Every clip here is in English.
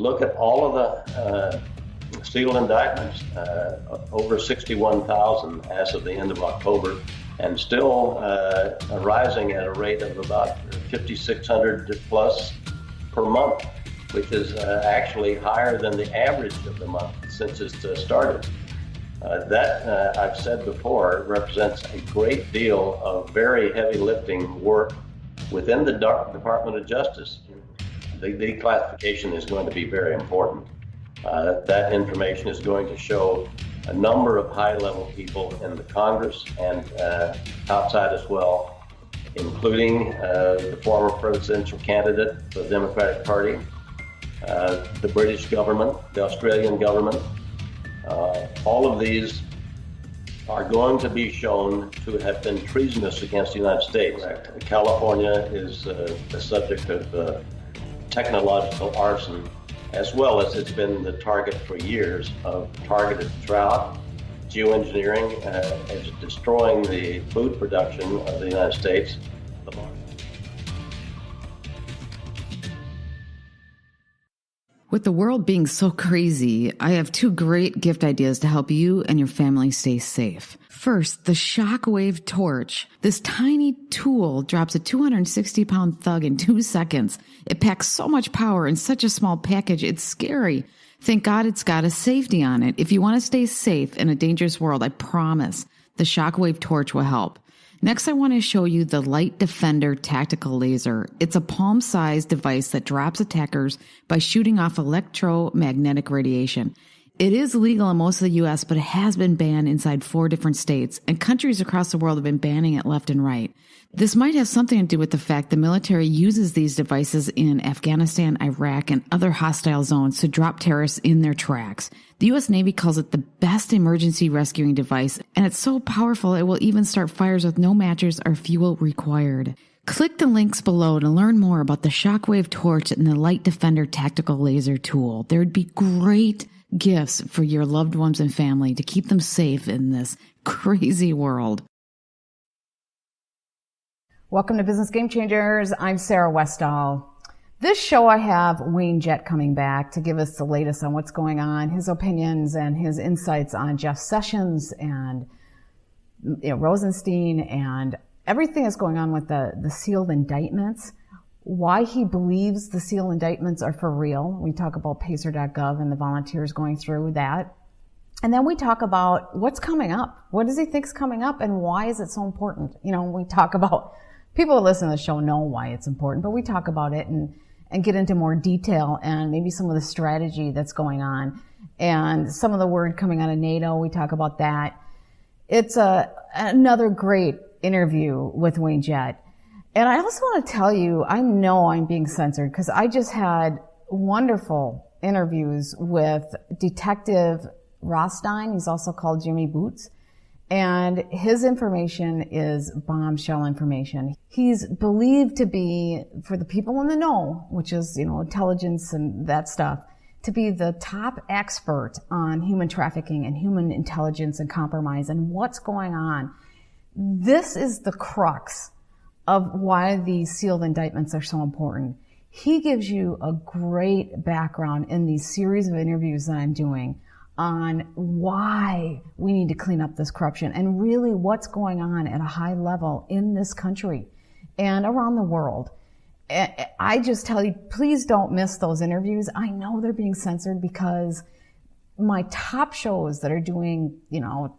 look at all of the sealed indictments, over 61,000 as of the end of October, and still rising at a rate of about 5,600 plus per month, which is actually higher than the average of the month since it started. That, I've said before, represents a great deal of very heavy lifting work within the Department of Justice. The declassification is going to be very important. That information is going to show a number of high-level people in the Congress and outside as well, including the former presidential candidate for the Democratic Party, the British government, the Australian government. All of these are going to be shown to have been treasonous against the United States. California is the subject of technological arson, as well as it's been the target for years of targeted drought, geoengineering, as destroying the food production of the United States. With the world being so crazy, I have two great gift ideas to help you and your family stay safe. First, the shockwave torch. This tiny tool drops a 260-pound thug in 2 seconds. It packs so much power in such a small package, it's scary. Thank God it's got a safety on it. If you want to stay safe in a dangerous world, I promise the shockwave torch will help. Next, I want to show you the Light Defender Tactical Laser. It's a palm-sized device that drops attackers by shooting off electromagnetic radiation. It is legal in most of the U.S., but it has been banned inside 4 different states, and countries across the world have been banning it left and right. This might have something to do with the fact the military uses these devices in Afghanistan, Iraq, and other hostile zones to drop terrorists in their tracks. The U.S. Navy calls it the best emergency rescuing device, and it's so powerful it will even start fires with no matches or fuel required. Click the links below to learn more about the Shockwave Torch and the Light Defender Tactical Laser Tool. There would be great gifts for your loved ones and family to keep them safe in this crazy world. Welcome to Business Game Changers. I'm Sarah Westall. This show I have Wayne Jett coming back to give us the latest on what's going on, his opinions and his insights on Jeff Sessions and Rosenstein and everything that's going on with the sealed indictments, why he believes the sealed indictments are for real. We talk about pacer.gov and the volunteers going through that. And then we talk about what's coming up. What does he think's coming up and why is it so important? We talk about, people who listen to the show know why it's important, but we talk about it and get into more detail and maybe some of the strategy that's going on and some of the word coming out of NATO. We talk about that. It's another great interview with Wayne Jett. And I also want to tell you, I know I'm being censored because I just had wonderful interviews with Detective Rothstein. He's also called Jimmy Boots. And his information is bombshell information. He's believed to be, for the people in the know, which is, intelligence and that stuff, to be the top expert on human trafficking and human intelligence and compromise and what's going on. This is the crux of why these sealed indictments are so important. He gives you a great background in these series of interviews that I'm doing on why we need to clean up this corruption and really what's going on at a high level in this country and around the world. I just tell you, please don't miss those interviews. I know they're being censored because my top shows that are doing,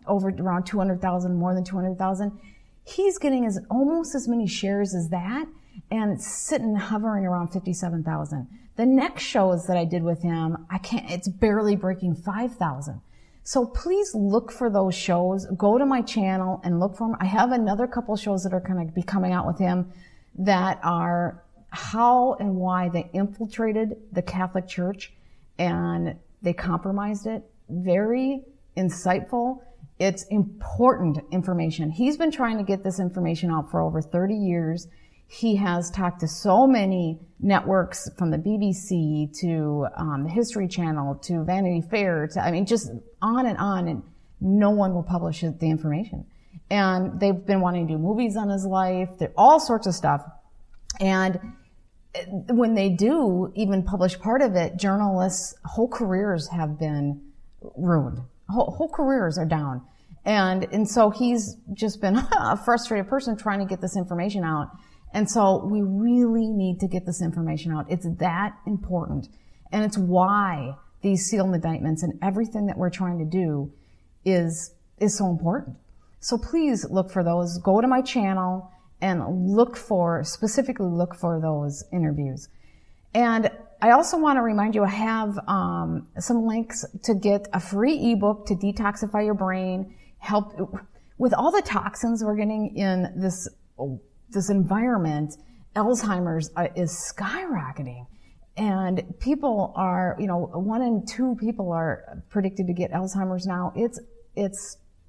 over around 200,000, more than 200,000, he's getting almost as many shares as that, and it's sitting hovering around 57,000. The next shows that I did with him, it's barely breaking 5,000. So please look for those shows. Go to my channel and look for them. I have another couple shows that are going to be coming out with him that are how and why they infiltrated the Catholic Church and they compromised it. Very insightful. It's important information. He's been trying to get this information out for over 30 years. He has talked to so many networks, from the BBC to the History Channel to Vanity Fair to, just on, and no one will publish the information. And they've been wanting to do movies on his life, all sorts of stuff. And when they do even publish part of it, journalists' whole careers have been ruined. Whole careers are down. And so he's just been a frustrated person trying to get this information out. And so we really need to get this information out. It's that important. And it's why these sealed indictments and everything that we're trying to do is so important. So please look for those. Go to my channel and specifically look for those interviews. And I also want to remind you, I have some links to get a free ebook to detoxify your brain, help with all the toxins we're getting in this environment. Alzheimer's is skyrocketing, and people are, 1 in 2 people are predicted to get Alzheimer's now. It's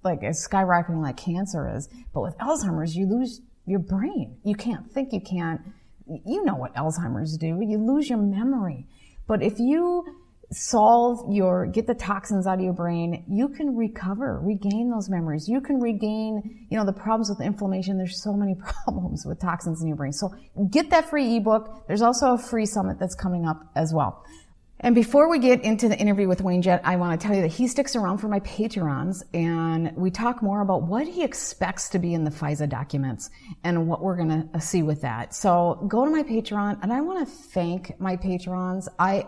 skyrocketing like cancer is. But with Alzheimer's, you lose your brain. You can't think, you know what Alzheimer's do. You lose your memory. But if you get the toxins out of your brain, you can regain those memories. You can regain, the problems with inflammation. There's so many problems with toxins in your brain. So get that free ebook. There's also a free summit that's coming up as well. And before we get into the interview with Wayne Jett, I want to tell you that he sticks around for my Patreons, and we talk more about what he expects to be in the FISA documents and what we're going to see with that. So go to my Patreon, and I want to thank my Patrons. I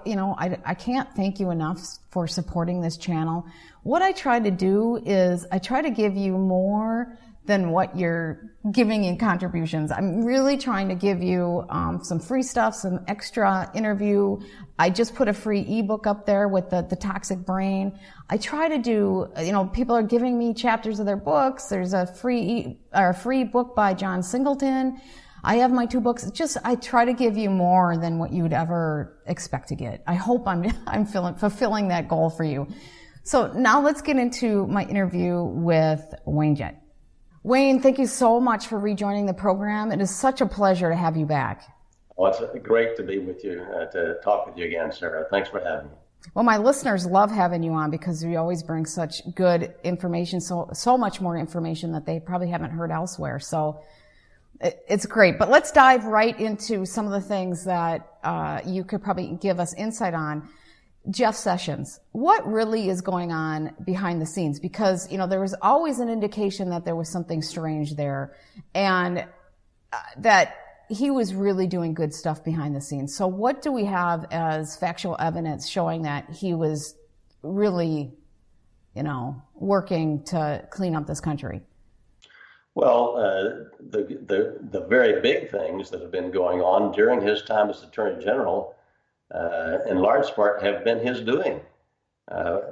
can't thank you enough for supporting this channel. What I try to do is I try to give you more than what you're giving in contributions. I'm really trying to give you some free stuff, some extra interview. I just put a free ebook up there with the toxic brain. I try to do, people are giving me chapters of their books. There's a free book by John Singleton. I have my 2 books. I try to give you more than what you would ever expect to get. I hope I'm fulfilling that goal for you. So now let's get into my interview with Wayne Jett. Wayne, thank you so much for rejoining the program. It is such a pleasure to have you back. Well, it's great to be with you, to talk with you again, Sarah. Thanks for having me. Well, my listeners love having you on because you always bring such good information, so much more information that they probably haven't heard elsewhere. So it's great. But let's dive right into some of the things that you could probably give us insight on. Jeff Sessions, what really is going on behind the scenes? Because, there was always an indication that there was something strange there and that he was really doing good stuff behind the scenes. So what do we have as factual evidence showing that he was really, working to clean up this country? Well, the very big things that have been going on during his time as Attorney General in large part have been his doing.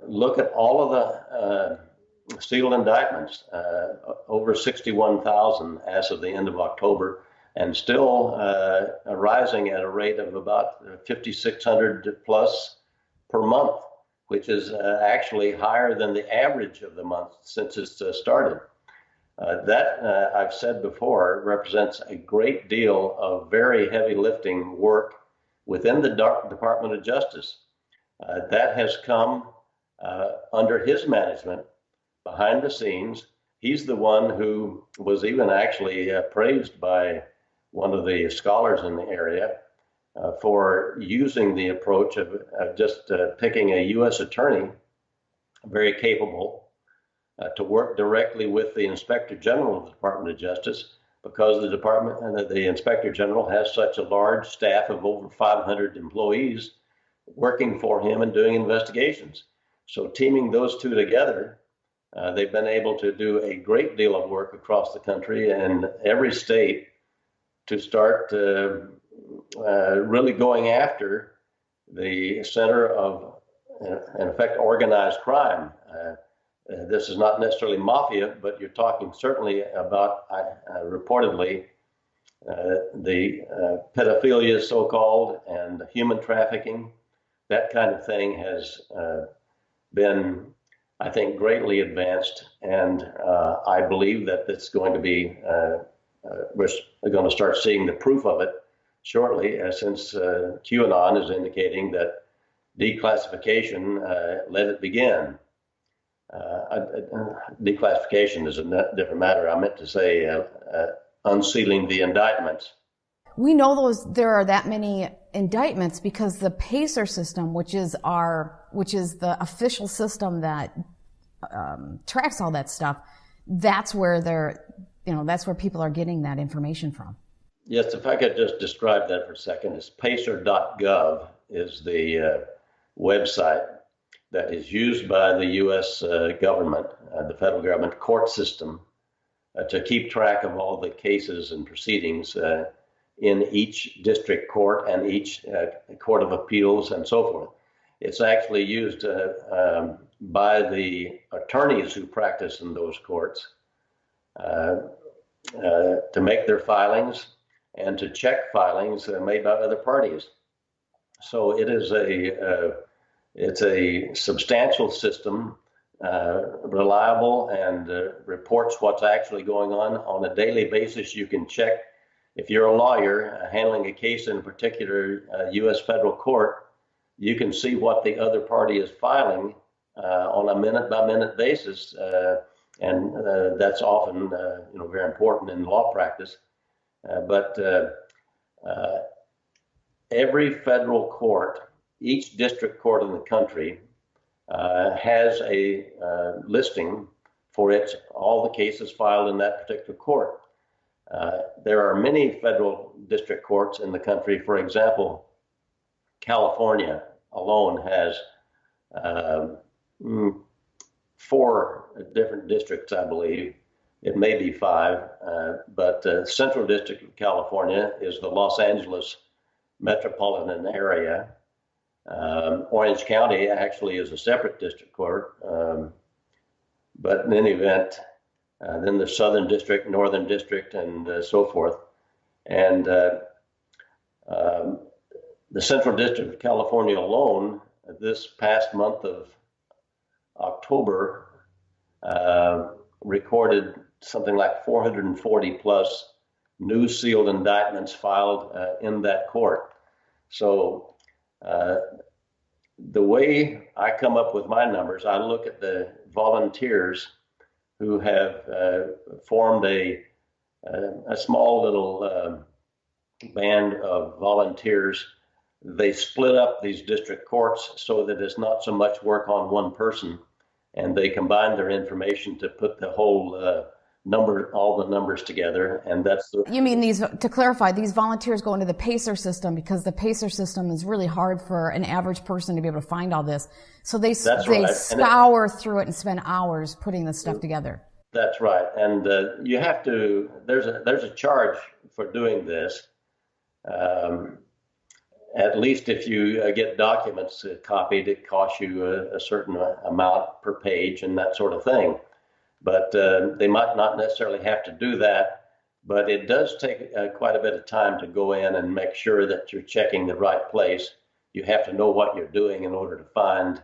Look at all of the sealed indictments, over 61,000 as of the end of October, and still rising at a rate of about 5,600 plus per month, which is actually higher than the average of the month since it's started. That, I've said before, represents a great deal of very heavy lifting work within the Department of Justice. That has come under his management, behind the scenes. He's the one who was even actually praised by one of the scholars in the area for using the approach of just picking a U.S. attorney, very capable, to work directly with the Inspector General of the Department of Justice, because the Inspector General has such a large staff of over 500 employees working for him and doing investigations. So teaming those two together, they've been able to do a great deal of work across the country and every state to start really going after the center of, in effect, organized crime. This is not necessarily mafia, but you're talking certainly about, reportedly, the pedophilia, so-called, and human trafficking. That kind of thing has been, I think, greatly advanced, and I believe that it's going to be, we're going to start seeing the proof of it shortly, since QAnon is indicating that declassification, let it begin. Declassification is a different matter. I meant to say unsealing the indictments. We know there are that many indictments because the PACER system, which is the official system that tracks all that stuff, that's where that's where people are getting that information from. Yes, if I could just describe that for a second, it's pacer.gov is the website that is used by the U.S. government, the federal government court system, to keep track of all the cases and proceedings in each district court and each court of appeals and so forth. It's actually used by the attorneys who practice in those courts to make their filings and to check filings made by other parties. So it is it's a substantial system, reliable, and reports what's actually going on a daily basis. You can check if you're a lawyer handling a case in a particular U.S. federal court. You can see what the other party is filing on a minute-by-minute basis, and that's often very important in law practice. But every federal court, each district court in the country, has a listing for all the cases filed in that particular court. There are many federal district courts in the country. For example, California alone has 4 different districts, I believe. It may be 5, but Central District of California is the Los Angeles metropolitan area. Orange County actually is a separate district court, but in any event, then the Southern District, Northern District, and so forth. And the Central District of California alone, this past month of October, recorded something like 440 plus new sealed indictments filed in that court. So the way I come up with my numbers, I look at the volunteers who have formed a small little band of volunteers. They split up these district courts so that it's not so much work on one person, and they combine their information to put the whole all the numbers together, and that's the... You mean to clarify, these volunteers go into the PACER system because the PACER system is really hard for an average person to be able to find all this. So they scour through it and spend hours putting this stuff together. That's right, and you have to. There's a charge for doing this. At least if you get documents copied, it costs you a certain amount per page and that sort of thing. But they might not necessarily have to do that, but it does take quite a bit of time to go in and make sure that you're checking the right place. You have to know what you're doing in order to find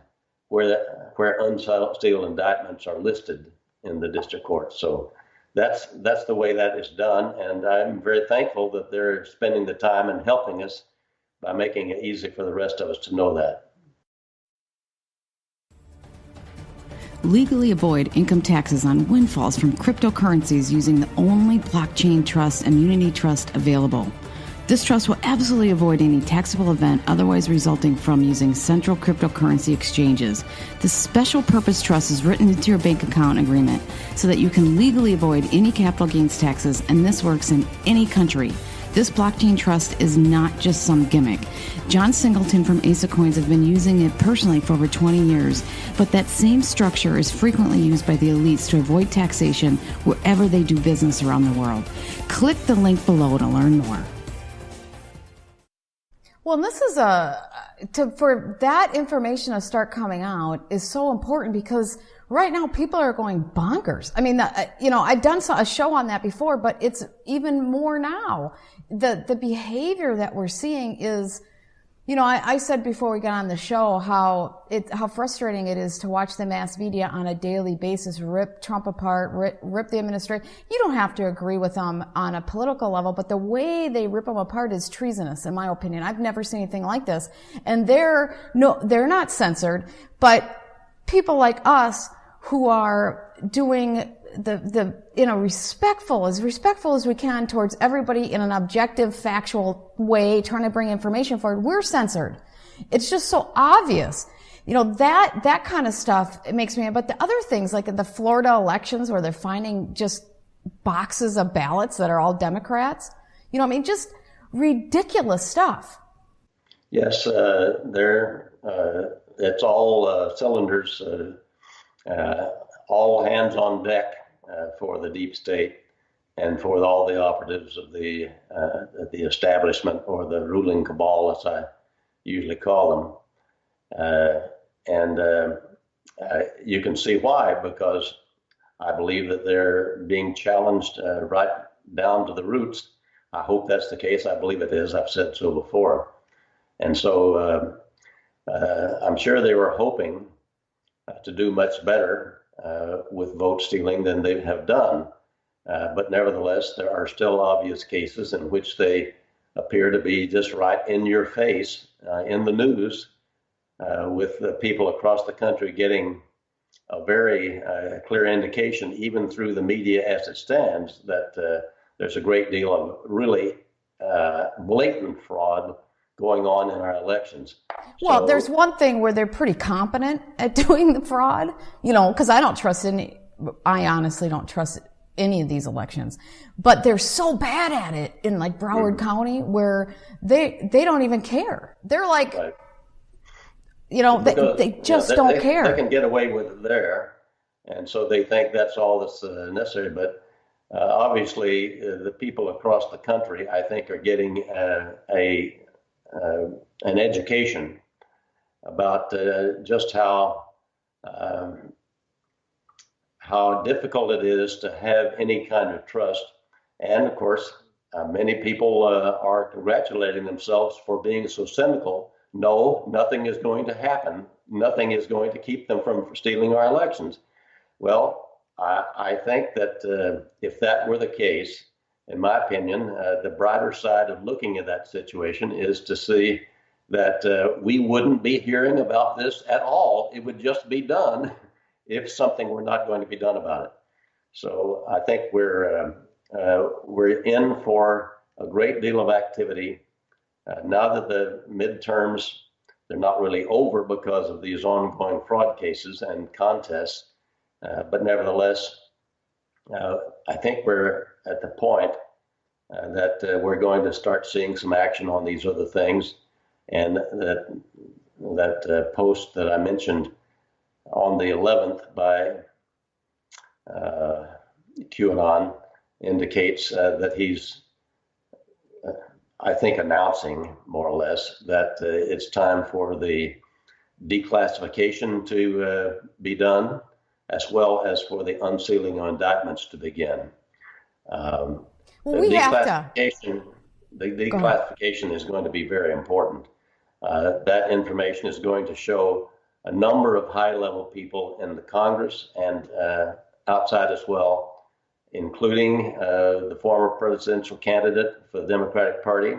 where unsealed indictments are listed in the district court. So that's the way that is done, and I'm very thankful that they're spending the time and helping us by making it easy for the rest of us to know that. Legally avoid income taxes on windfalls from cryptocurrencies using the only blockchain trust immunity trust available. This trust will absolutely avoid any taxable event otherwise resulting from using central cryptocurrency exchanges. This special purpose trust is written into your bank account agreement so that you can legally avoid any capital gains taxes, and this works in any country. This blockchain trust is not just some gimmick. John Singleton from Ace of Coins has been using it personally for over 20 years, but that same structure is frequently used by the elites to avoid taxation wherever they do business around the world. Click the link below to learn more. Well, this is for that information to start coming out is so important because right now people are going bonkers. I mean, I've done a show on that before, but it's even more now. The behavior that we're seeing is, I said before we got on the show how frustrating it is to watch the mass media on a daily basis rip Trump apart, rip the administration. You don't have to agree with them on a political level, but the way they rip them apart is treasonous, in my opinion. I've never seen anything like this. And they're not censored, but people like us who are doing respectful as we can towards everybody in an objective, factual way, trying to bring information forward, we're censored. It's just so obvious. That kind of stuff, it makes me, but the other things, like in the Florida elections where they're finding just boxes of ballots that are all Democrats, just ridiculous stuff. Yes, it's all cylinders, all hands on deck for the deep state and for all the operatives of the establishment, or the ruling cabal, as I usually call them. You can see why, because I believe that they're being challenged right down to the roots. I hope that's the case. I believe it is. I've said so before. And so I'm sure they were hoping to do much better with vote stealing than they have done. But nevertheless, there are still obvious cases in which they appear to be just right in your face in the news, with people across the country getting a very clear indication, even through the media as it stands, that there's a great deal of really blatant fraud going on in our elections. Well, there's one thing where they're pretty competent at doing the fraud, because I honestly don't trust any of these elections, but they're so bad at it in like Broward County, where they don't even care. They're like, right. They just don't care. They can get away with it there, and so they think that's all that's necessary. But obviously, the people across the country, I think, are getting an education about just how difficult it is to have any kind of trust. And of course, many people are congratulating themselves for being so cynical. No, nothing is going to happen. Nothing is going to keep them from stealing our elections. Well, I think that if that were the case, in my opinion, the brighter side of looking at that situation is to see that we wouldn't be hearing about this at all. It would just be done if something were not going to be done about it. So I think we're in for a great deal of activity. Now that the midterms, they're not really over because of these ongoing fraud cases and contests, but nevertheless, I think we're at the point that we're going to start seeing some action on these other things. And that post that I mentioned on the 11th by QAnon indicates that he's, I think, announcing more or less that it's time for the declassification to be done, as well as for the unsealing of indictments to begin. Well, we have to. The declassification is going to be very important. That information is going to show a number of high-level people in the Congress and outside as well, including the former presidential candidate for the Democratic Party,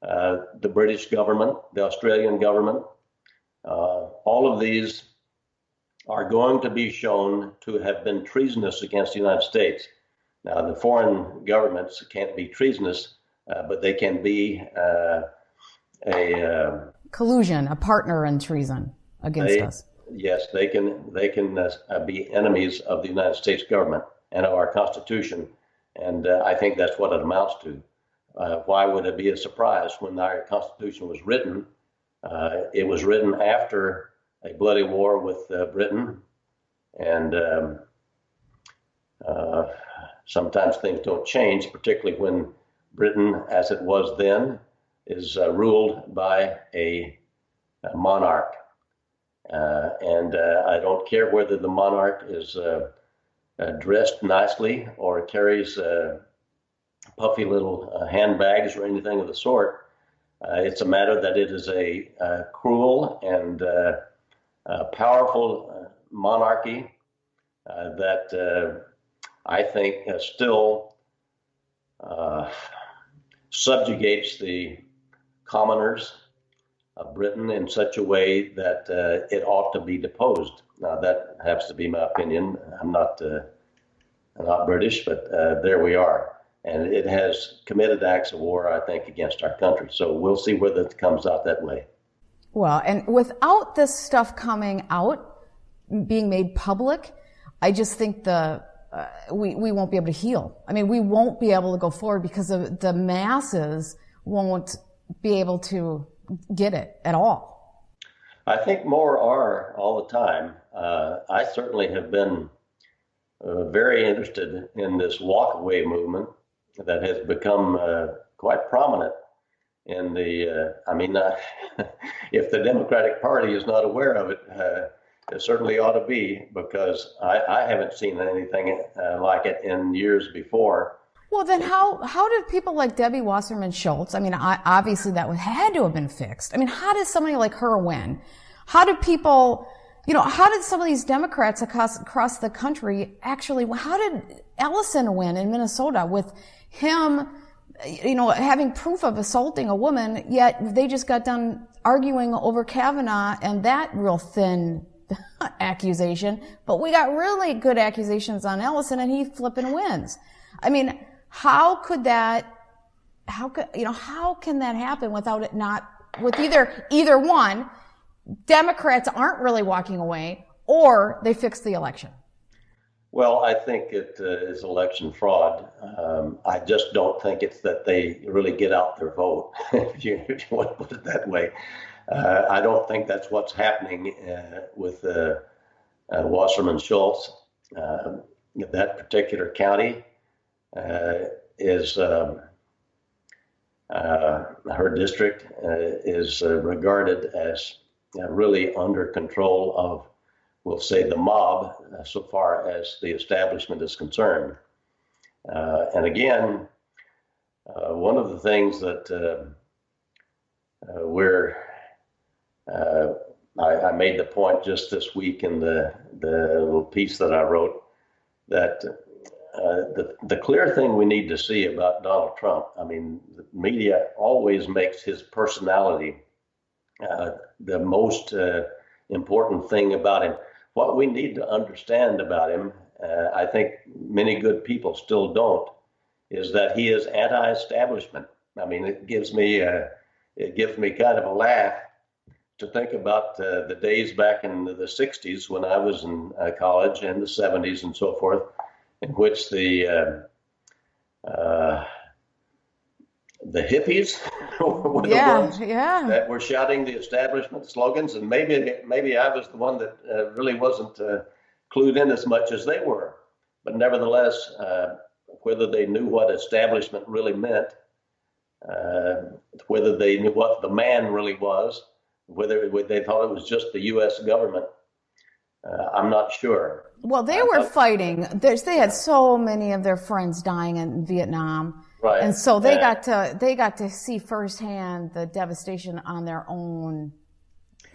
the British government, the Australian government. All of these are going to be shown to have been treasonous against the United States. Now, the foreign governments can't be treasonous, but they can be a collusion, a partner in treason against us. Yes, they can be enemies of the United States government and of our Constitution, and I think that's what it amounts to. Why would it be a surprise when our Constitution was written? It was written after a bloody war with Britain, and sometimes things don't change, particularly when Britain, as it was then, is ruled by a monarch. And I don't care whether the monarch is dressed nicely or carries puffy little handbags or anything of the sort. It's a matter that it is a cruel and powerful monarchy that I think still subjugates the commoners of Britain in such a way that it ought to be deposed. Now, that has to be my opinion. I'm not not British, but there we are. And it has committed acts of war, I think, against our country. So we'll see whether it comes out that way. Well, and without this stuff coming out, being made public, I just think we won't be able to heal. I mean, we won't be able to go forward because the masses won't be able to get it at all. I think more are all the time. I certainly have been very interested in this walkaway movement that has become quite prominent in the, if the Democratic Party is not aware of it, it certainly ought to be, because I haven't seen anything like it in years before. Well, then how did people like Debbie Wasserman Schultz, obviously that had to have been fixed. I mean, how did somebody like her win? How did people, how did some of these Democrats across the country actually, how did Ellison win in Minnesota with him, having proof of assaulting a woman, yet they just got done arguing over Kavanaugh and that real thin accusation, but we got really good accusations on Ellison and he flipping wins. I mean, how can that happen without it not, with either one, Democrats aren't really walking away or they fix the election? Well, I think it is election fraud. I just don't think it's that they really get out their vote, if you want to put it that way. I don't think that's what's happening with Wasserman Schultz. That particular county is her district is regarded as really under control of, we'll say, the mob, so far as the establishment is concerned. And again, one of the things that I made the point just this week in the little piece that I wrote, that the clear thing we need to see about Donald Trump, the media always makes his personality the most important thing about him. What we need to understand about him, I think many good people still don't, is that he is anti-establishment. It gives me kind of a laugh to think about the days back in the 60s when I was in college, and the 70s and so forth, in which the hippies were the ones that were shouting the establishment slogans, and maybe I was the one that really wasn't clued in as much as they were. But nevertheless, whether they knew what establishment really meant, whether they knew what the man really was, whether they thought it was just the U.S. government, I'm not sure. Well, they were fighting. They had so many of their friends dying in Vietnam. Right. And so they got to see firsthand the devastation on their own,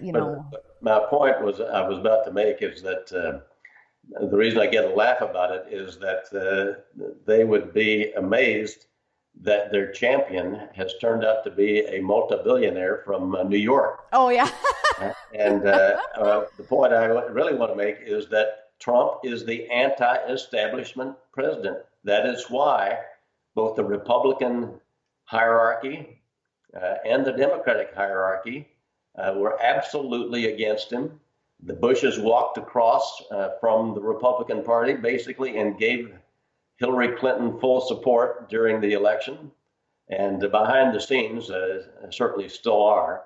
But my point I was about to make is that the reason I get a laugh about it is that they would be amazed that their champion has turned out to be a multi-billionaire from New York. Oh, yeah. And the point I really want to make is that Trump is the anti-establishment president. That is why both the Republican hierarchy and the Democratic hierarchy were absolutely against him. The Bushes walked across from the Republican Party, basically, and gave Hillary Clinton full support during the election. And behind the scenes, certainly still are.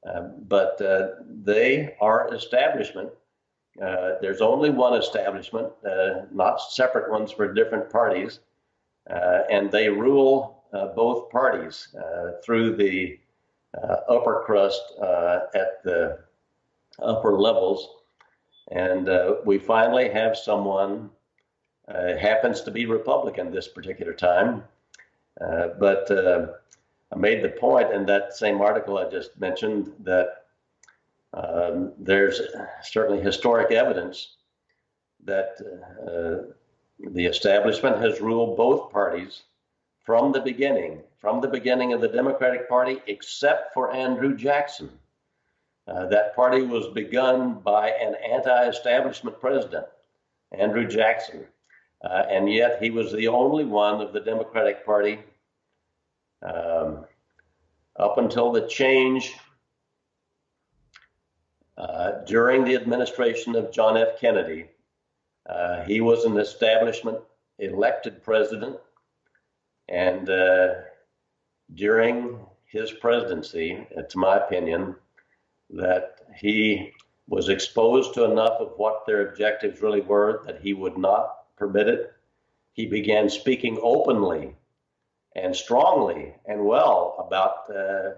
But they are establishment. There's only one establishment, not separate ones for different parties. And they rule both parties through the upper crust at the upper levels. And we finally have someone, happens to be Republican this particular time. But I made the point in that same article I just mentioned that there's certainly historic evidence that the establishment has ruled both parties from the beginning of the Democratic Party, except for Andrew Jackson. That party was begun by an anti-establishment president, Andrew Jackson. And yet he was the only one of the Democratic Party up until the change during the administration of John F. Kennedy. He was an establishment elected president, and during his presidency, it's my opinion, that he was exposed to enough of what their objectives really were that he would not permit it. He began speaking openly and strongly and well about the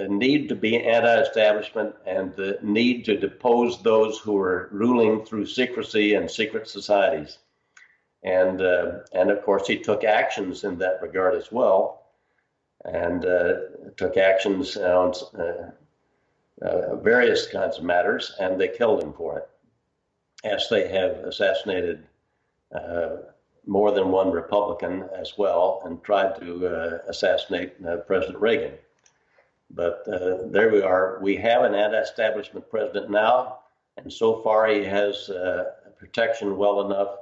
need to be anti-establishment and the need to depose those who were ruling through secrecy and secret societies. And of course, he took actions in that regard as well, and took actions on various kinds of matters, and they killed him for it, as they have assassinated more than one Republican as well, and tried to assassinate President Reagan. But there we are. We have an anti-establishment president now, and so far he has protection well enough,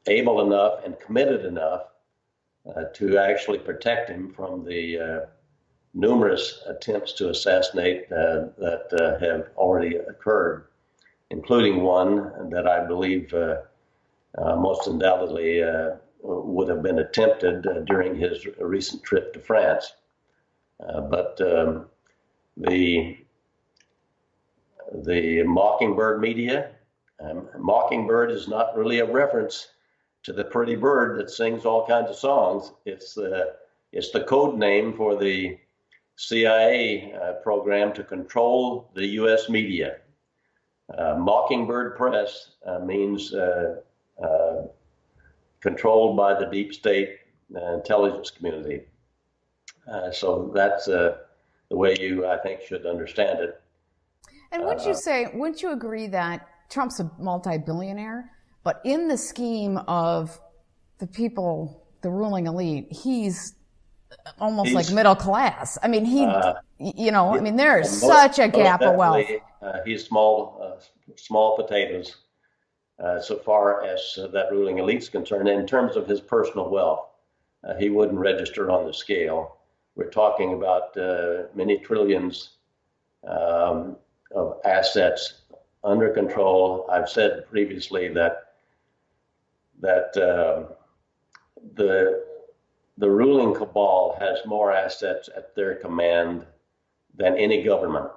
able enough, and committed enough to actually protect him from the numerous attempts to assassinate that have already occurred, including one that I believe most undoubtedly would have been attempted during his recent trip to France. But the Mockingbird media, Mockingbird is not really a reference to the pretty bird that sings all kinds of songs. It's the code name for the CIA program to control the U.S. media. Mockingbird Press means controlled by the deep state intelligence community. So that's the way you, I think, should understand it. And wouldn't you agree that Trump's a multi-billionaire, but in the scheme of the people, the ruling elite, he's almost like middle class. I mean, there's such a gap of wealth. He's small potatoes so far as that ruling elite's concerned. In terms of his personal wealth, he wouldn't register on the scale. We're talking about many trillions of assets under control. I've said previously that the ruling cabal has more assets at their command than any government,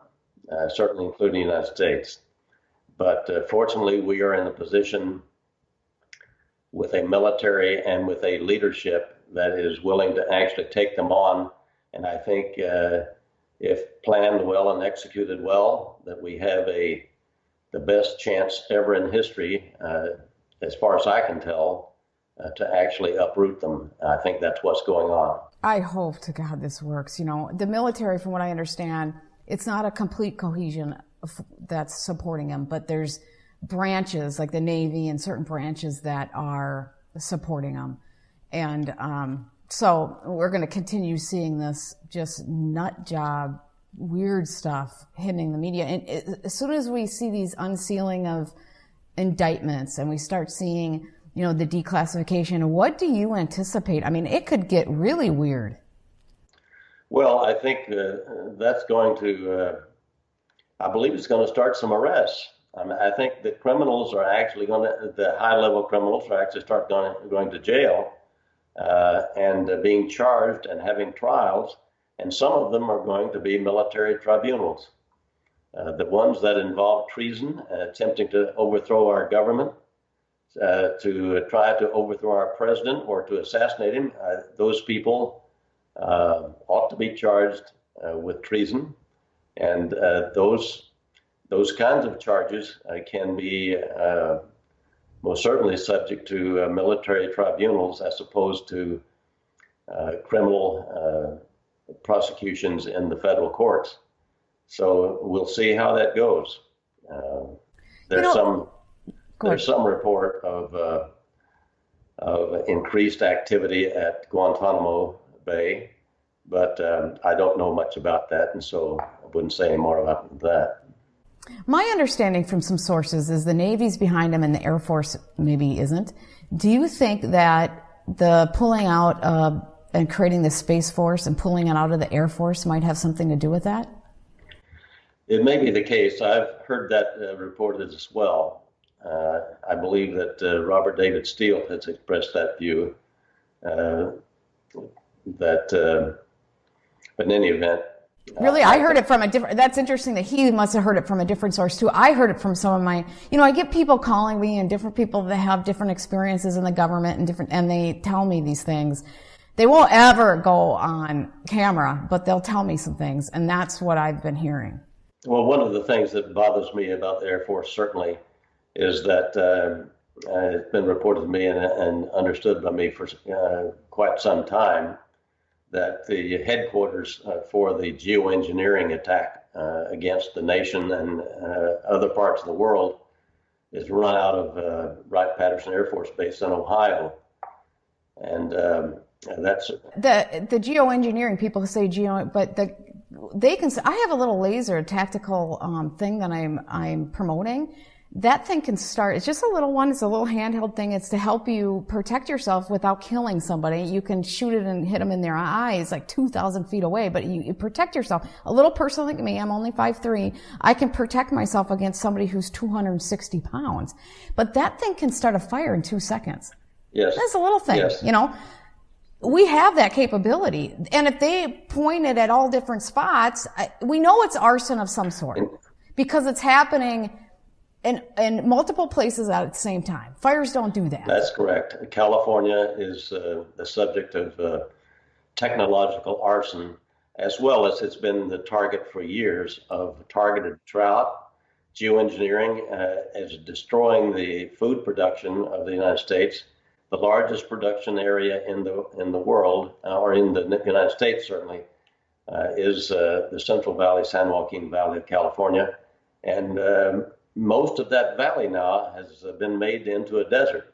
certainly including the United States. But fortunately, we are in a position with a military and with a leadership that is willing to actually take them on. And I think if planned well and executed well, that we have the best chance ever in history, as far as I can tell, to actually uproot them. I think that's what's going on. I hope to God this works. The military, from what I understand, it's not a complete cohesion that's supporting them, but there's branches like the Navy and certain branches that are supporting them. And so we're going to continue seeing this just nut job, weird stuff hitting the media. And as soon as we see these unsealing of indictments and we start seeing the declassification, what do you anticipate? I mean, it could get really weird. Well, I think that's going to, I believe it's going to start some arrests. I think the criminals are actually the high-level criminals are actually start going to jail and being charged and having trials. And some of them are going to be military tribunals. The ones that involve treason, attempting to overthrow our government, to try to overthrow our president or to assassinate him, those people ought to be charged with treason. And those kinds of charges can be most certainly subject to military tribunals as opposed to criminal prosecutions in the federal courts. So we'll see how that goes. There's some report of increased activity at Guantanamo Bay, but I don't know much about that, and so I wouldn't say any more about that. My understanding from some sources is the Navy's behind him and the Air Force maybe isn't. Do you think that the pulling out and creating the Space Force and pulling it out of the Air Force might have something to do with that? It may be the case. I've heard that reported as well. I believe that Robert David Steele has expressed that view. But in any event, really, I heard it from a different, that's interesting that he must have heard it from a different source too. I heard it from some of my, I get people calling me and different people that have different experiences in the government and they tell me these things. They won't ever go on camera, but they'll tell me some things, and that's what I've been hearing. Well, one of the things that bothers me about the Air Force certainly is that it's been reported to me and understood by me for quite some time that the headquarters for the geoengineering attack against the nation and other parts of the world is run out of Wright-Patterson Air Force Base in Ohio. And that's the geoengineering people say but they can. I have a little laser tactical thing that I'm promoting. That thing can start. It's just a little one. It's a little handheld thing. It's to help you protect yourself without killing somebody. You can shoot it and hit them in their eyes like 2,000 feet away, but you protect yourself. A little person like me, I'm only 5'3". I can protect myself against somebody who's 260 pounds. But that thing can start a fire in 2 seconds. Yes. That's a little thing, yes. We have that capability. And if they point it at all different spots, we know it's arson of some sort because it's happening in multiple places at the same time. Fires don't do that. That's correct. California is the subject of technological arson, as well as it's been the target for years of targeted drought. Geoengineering is destroying the food production of the United States. The largest production area in the world, or in the United States certainly, is the Central Valley, San Joaquin Valley of California. And most of that valley now has been made into a desert.